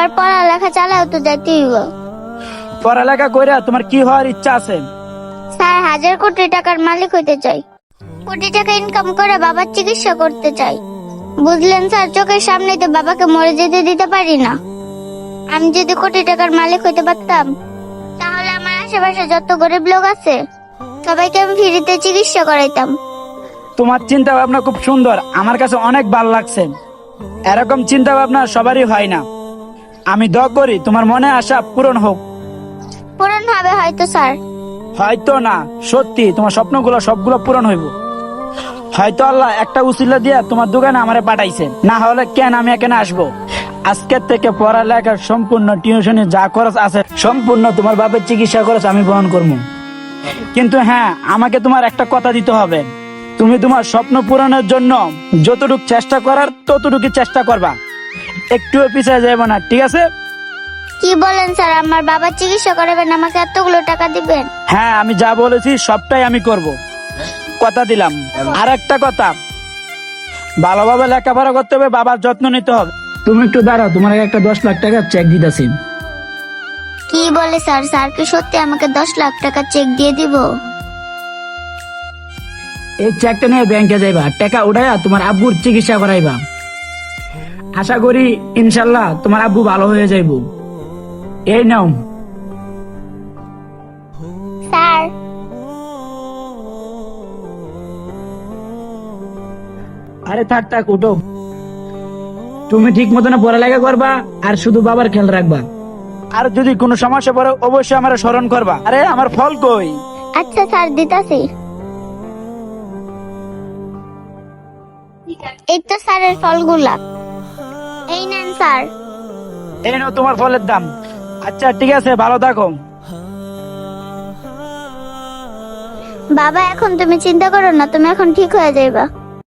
আর পড়ালেখা চালাও তো যাইতে হইব। পড়ালেখা কইরা তোমার কি হওয়ার ইচ্ছা আছে? স্যার, 1000 কোটি টাকার মালিক হইতে চাই। কোটি টাকা ইনকাম করে বাবার চিকিৎসা করতে চাই। বুঝলেন স্যার, চোখের সামনে তো বাবাকে মরে যেতে দিতে পারি না। আমি যদি কোটি টাকার মালিক হইতে পারতাম, তাহলে আমার আশেপাশে যত গরিব লোক আছে সবাইকে আমি ফ্রিতে চিকিৎসা করাইতাম। তোমার চিন্তা ভাবনা খুব সুন্দর, আমার কাছে অনেক ভালো লাগছে। এরকম চিন্তা ভাবনা সবারই হয় না। আমি দোয়া করি তোমার মনে আশা পূরণ হোক। পূরণ হবে হয়তো স্যার। হয়তো না, সত্যি তোমার স্বপ্নগুলো সবগুলো পূরণ হইব। হয়তো আল্লাহ একটা উসিলা দিয়া তোমার দোকানে আমারে পাঠাইছে, না হলে কেন আমি এখানে আসবো। আজকের থেকে পড়ালেখার সম্পূর্ণ টিউশনে যা খরচ আছে সম্পূর্ণ তোমার বাপের চিকিৎসা খরচ আমি বহন করবো। কিন্তু হ্যাঁ, আমাকে তোমার একটা কথা দিতে হবে। তুমি তোমার স্বপ্ন পূরণের জন্য যতটুকু চেষ্টা করার ততটুকু চেষ্টা করবা, একটুও পিছিয়ে যাবে না, ঠিক আছে? কি বলেন স্যার, আমার বাবার চিকিৎসা করাবেন, আমাকে এতগুলো টাকা দিবেন? হ্যাঁ, আমি যা বলেছি সবটাই আমি করব, কথা দিলাম। আর একটা কথা, ভালোভাবে লেখাপড়া করতে হবে, বাবার যত্ন নিতে হবে। তুমি একটু দাঁড়াও, তোমার একটা 10 লাখ টাকা চেক দিতেছি। কি বলে স্যার? স্যার কি সত্যি আমাকে 10 লাখ টাকা চেক দিয়ে দিব? এই চেকটা নিয়ে ব্যাংকে যাইবা, টাকা উঠাইয়া তোমার আব্বুর চিকিৎসা করাইবা। আশা করি ইনশাল্লাহ তোমার আব্বু ভালো হয়ে যাইব। এই নাও। স্যার, আরে থাক থাক, উঠো। তুমি ঠিক মতন পড়ালেখা করবা আর শুধু বাবার খেয়াল রাখবা। আর যদি কোনো সমস্যা পড়ে অবশ্যই আমার স্মরণ করবা। আরে আমার ফল কই? আচ্ছা স্যার, দিতাছি। এই তো স্যারের ফলগুলা, এই নেন স্যার। এই নাও তোমার ফলের দাম। আচ্ছা ঠিক আছে, ভালো থাকো। বাবা, এখন তুমি চিন্তা করো না, তুমি এখন ঠিক হয়ে যাইবা।